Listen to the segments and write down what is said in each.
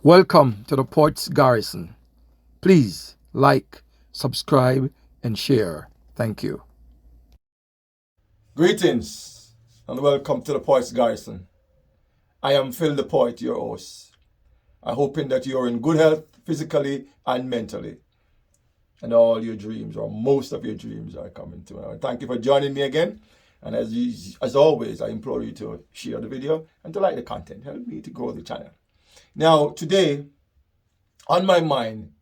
Welcome to the Ports Garrison. Please like, subscribe, and share. Thank you. Greetings and welcome to the Poets Garrison. I am Phil the Poet, your host. I'm hoping that you're in good health physically and mentally, and all your dreams, or most of your dreams, are coming to. Thank you for joining me again. And as always, I implore you to share the video and to like the content. Help me to grow the channel. Now, today, on my mind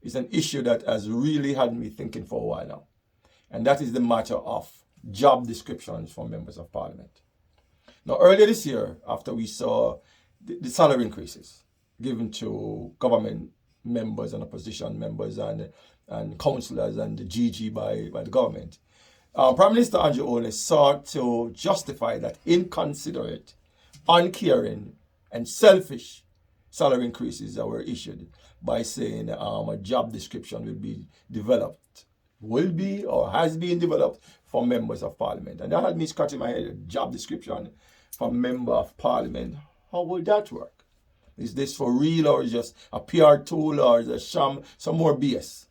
is an issue that has really had me thinking for a while now, and that is the matter of job descriptions for members of parliament. Now, earlier this year, after we saw the salary increases given to government members and opposition members and councillors and the GG by the government, Prime Minister Andrew Ole sought to justify that inconsiderate, uncaring, and selfish salary increases that were issued by saying a job description will be or has been developed for members of parliament. And that had me scratching my head. A job description for member of parliament, how will that work? Is this for real, or is just a PR tool, or is it some more BS?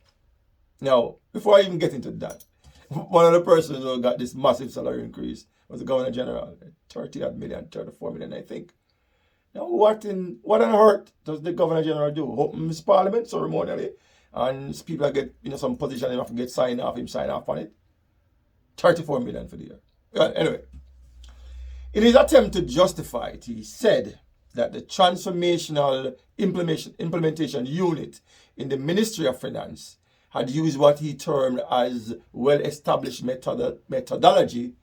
Now, before I even get into that, one of the persons who got this massive salary increase was the Governor General, 30 million, 34 million, I think. Now, what on earth does the Governor General do? Open his parliament ceremonially, and people get some position enough to get sign off on it. 34 million for the year. Anyway, in his attempt to justify it, he said that the transformational implementation unit in the Ministry of Finance had used what he termed as well-established methodology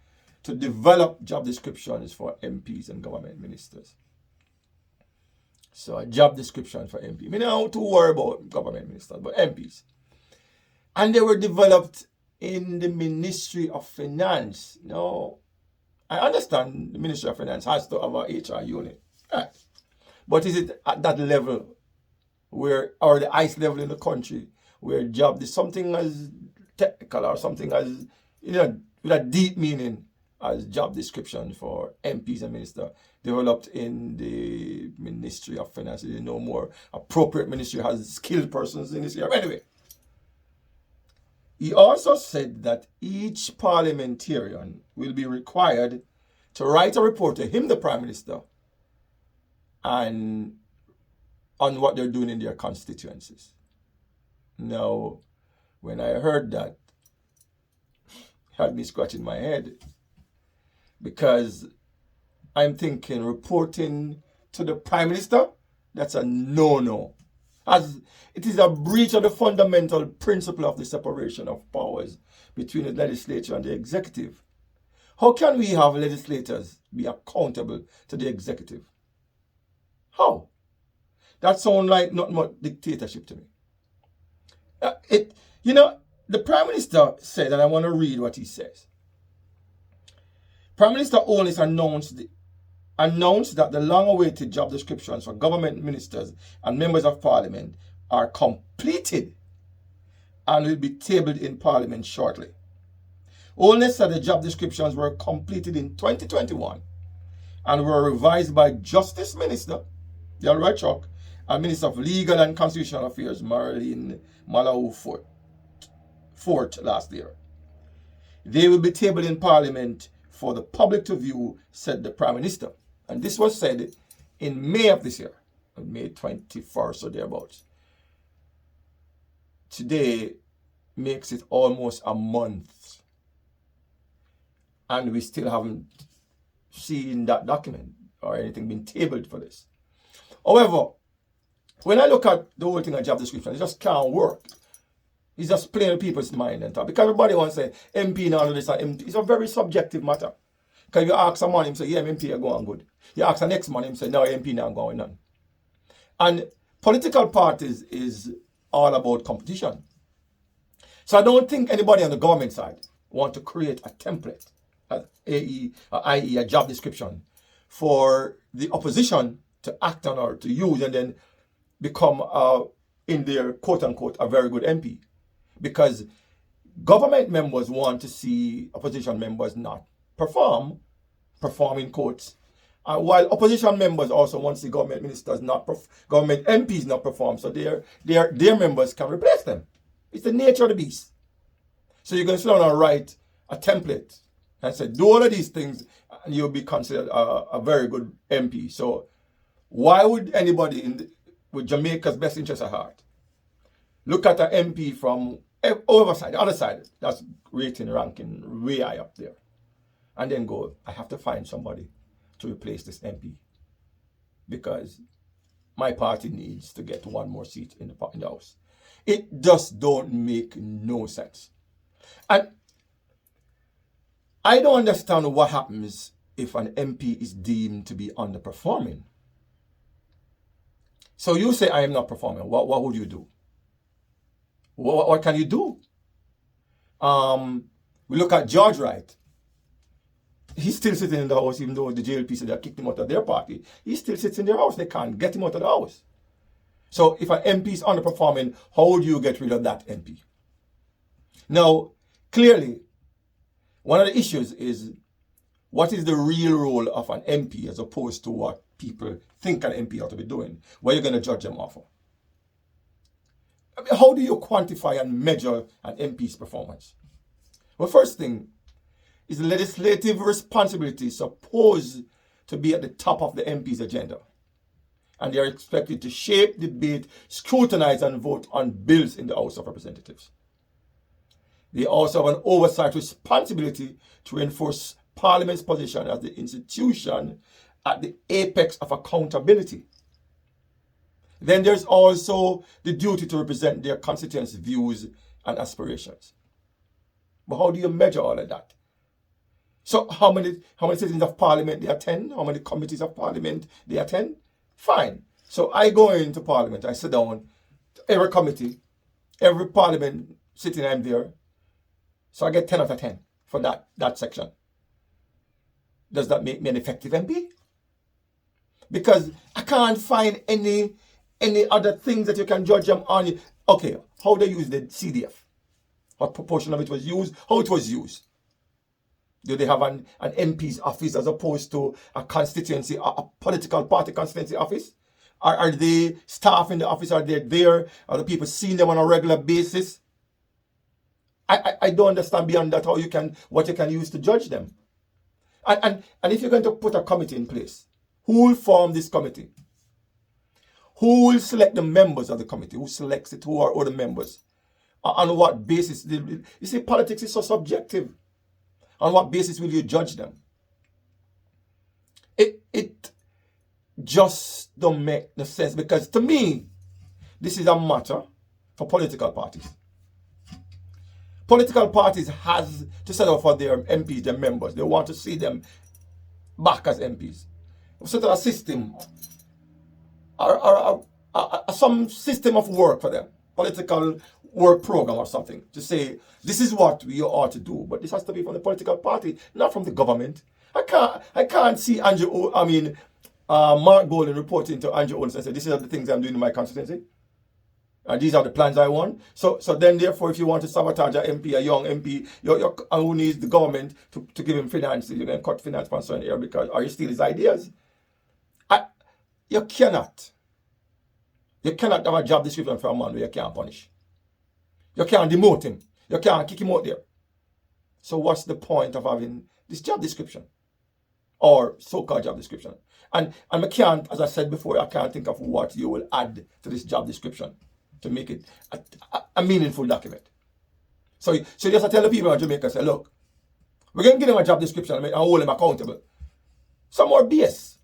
to develop job descriptions for MPs and government ministers. So a job description for MP. I don't too worry about government ministers, but MPs. And they were developed in the Ministry of Finance. Now, I understand the Ministry of Finance has to have a HR unit. Right. But is it at that level or the highest level in the country, where job is something as technical or something as, with a deep meaning as job description for MPs and ministers developed in the Ministry of Finance? Is it no more appropriate ministry has skilled persons in this area? Anyway, he also said that each parliamentarian will be required to write a report to him, the Prime Minister, and on what they're doing in their constituencies. Now, when I heard that, it had me scratching my head, because I'm thinking reporting to the Prime Minister, that's a no-no. As it is a breach of the fundamental principle of the separation of powers between the legislature and the executive. How can we have legislators be accountable to the executive? How? That sounds like not much dictatorship to me. The Prime Minister said, and I want to read what he says. Prime Minister Onis announced that the long-awaited job descriptions for government ministers and members of parliament are completed and will be tabled in parliament shortly. Onis said the job descriptions were completed in 2021 and were revised by Justice Minister Delroy Chuck and Minister of Legal and Constitutional Affairs Marlene Malau Fort last year. They will be tabled in parliament for the public to view, said the Prime Minister. And this was said in May of this year, on May 21st or thereabouts. Today makes it almost a month, and we still haven't seen that document or anything being tabled for this. However, when I look at the whole thing of job description, it just can't work. It's just playing with people's mind and talk. Because everybody wants to say MP and all of this. It's a very subjective matter. Because you ask someone, him say, yeah, MP are going good. You ask the next man, him say, no, MP not going on. And political parties is all about competition. So I don't think anybody on the government side want to create a template, i.e. a job description, for the opposition to act on or to use and then become, in their quote-unquote, a very good MP. Because government members want to see opposition members not perform in quotes, While opposition members also want to see government ministers government MPs not perform, so their members can replace them. It's the nature of the beast. So you can sit down and write a template and say, do all of these things, and you'll be considered a very good MP. So why would anybody with Jamaica's best interest at heart look at an MP from the other side, that's rating, ranking way high up there, and then go, I have to find somebody to replace this MP because my party needs to get one more seat in the House. It just don't make no sense. And I don't understand what happens if an MP is deemed to be underperforming. So you say, I am not performing. What would you do? What can you do? We look at George Wright. He's still sitting in the House, even though the JLP said they kicked him out of their party. He still sits in their House. They can't get him out of the House. So if an MP is underperforming, how would you get rid of that MP? Now, clearly, one of the issues is what is the real role of an MP as opposed to what people think an MP ought to be doing? What are you going to judge them off of? I mean, how do you quantify and measure an MP's performance? Well, first thing is legislative responsibility supposed to be at the top of the MP's agenda. And they are expected to shape, debate, scrutinize, and vote on bills in the House of Representatives. They also have an oversight responsibility to enforce Parliament's position as the institution at the apex of accountability. Then there's also the duty to represent their constituents' views and aspirations. But how do you measure all of that? So how many sittings of Parliament they attend? How many committees of Parliament they attend? Fine. So I go into Parliament, I sit down, every committee, every Parliament sitting I'm there. So I get 10 out of 10 for that section. Does that make me an effective MP? Because I can't find any other things that you can judge them on. Okay, how they use the CDF? What proportion of it was used? How it was used? Do they have an MP's office as opposed to a constituency, a political party constituency office? Are they staff in the office? Are they there? Are the people seeing them on a regular basis? I don't understand beyond that what you can use to judge them. And if you're going to put a committee in place, who will form this committee? Who will select the members of the committee? Who selects it? Who are the members? On what basis? You see, politics is so subjective. On what basis will you judge them? It just don't make no sense, because to me, this is a matter for political parties. Political parties has to set up for their MPs, their members. They want to see them back as MPs. Set up a system or some system of work for them, political work program or something, to say this is what we ought to do. But this has to be from the political party, not from the government. I can't see Mark Golden reporting to Andrew Owens and say, this is the things I'm doing in my constituency, and these are the plans I want. So then, therefore, if you want to sabotage an MP, a young MP, who needs the government to give him finance, you're going to cut finance from certain area because, or you steal his ideas. You cannot have a job description for a man where you can't punish. You can't demote him. You can't kick him out there. So what's the point of having this job description? Or so-called job description? And I can't, as I said before, I can't think of what you will add to this job description to make it a meaningful document. So you just have to tell the people in Jamaica, say, look, we're going to give them a job description and hold them accountable. Some more BS.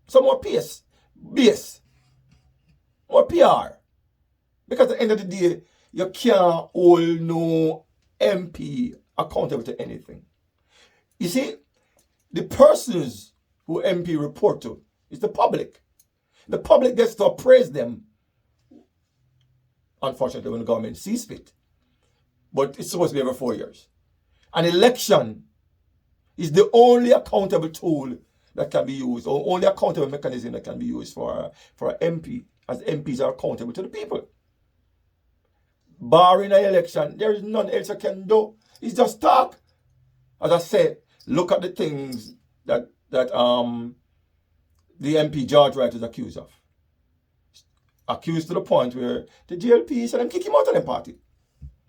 Some more PS. BS. More PR. Because at the end of the day, you can't hold no MP accountable to anything. You see, the persons who MP report to is the public. The public gets to appraise them, unfortunately, when the government sees fit. But it's supposed to be every 4 years. An election is the only accountable tool that can be used, or only accountable mechanism that can be used for an MP, as MPs are accountable to the people. Barring an election, there is none else you can do. It's just talk. As I said, look at the things that the MP George Wright is accused of. Accused to the point where the GLP said them kick him out of the party.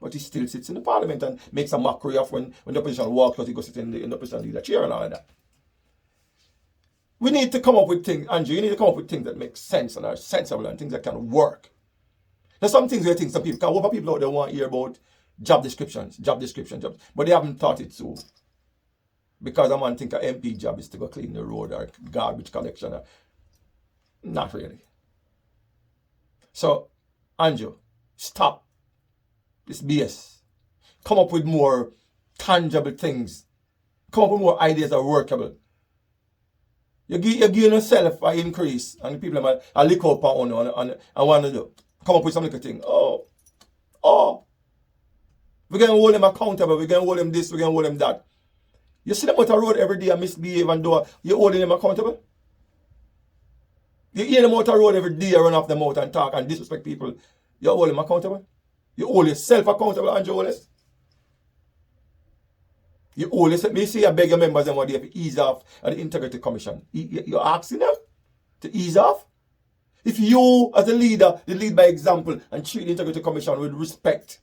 But he still sits in the parliament and makes a mockery of when the opposition walks out, he goes sit in the opposition leader chair and all of that. We need to come up with things, Andrew, you need to come up with things that make sense and are sensible and things that can work. There's some things where I think some people, what people out there want to hear about job descriptions, jobs, but they haven't thought it through. Because a man think an MP job is to go clean the road or garbage collection. Not really. So, Andrew, stop this BS. Come up with more tangible things. Come up with more ideas that are workable. You give yourself an increase and people are lick up on and want to do. Come up with some little thing. Oh. We're going to hold them accountable. We're going to hold them this. We're going to hold them that. You see them out the road every day and misbehave and do. You're holding them accountable. You hear them out the road every day, run off them out and talk and disrespect people. You hold them accountable. You hold yourself accountable, Andrew Wallace. You hold yourself. Me see, I beg your members and what they have to ease off at the Integrity Commission. You're asking them to ease off? If you, as a leader, you lead by example and treat the Integrity Commission with respect,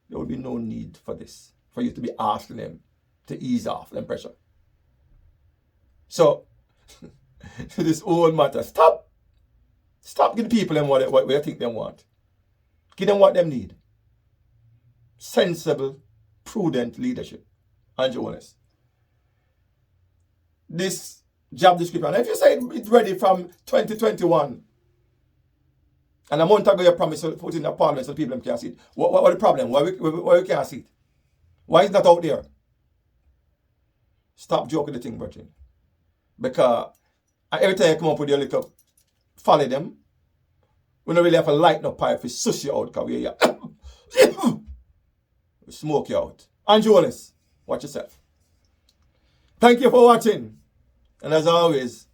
there will be no need for this, for you to be asking them to ease off them pressure. So, this whole matter, stop giving people them what they think they want. Give them what they need. Sensible, prudent leadership. Andrew Wallace. This job description, if you say it's ready from 2021, and a month ago you promised to put in the parliament so people can see it, what the problem? Why we can't see it? Why is that out there? Stop joking the thing, Virgin. Because every time you come up with your little follow them, we don't really have a light no pipe to suss you out because we smoke you out. Andrew Wallace, watch yourself. Thank you for watching. And as always,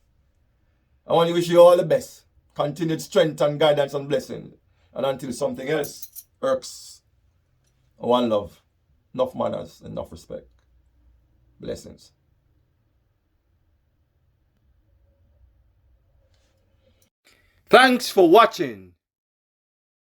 I want to wish you all the best. Continued strength and guidance and blessing. And until something else irks, one love, enough manners, enough respect. Blessings. Thanks for watching.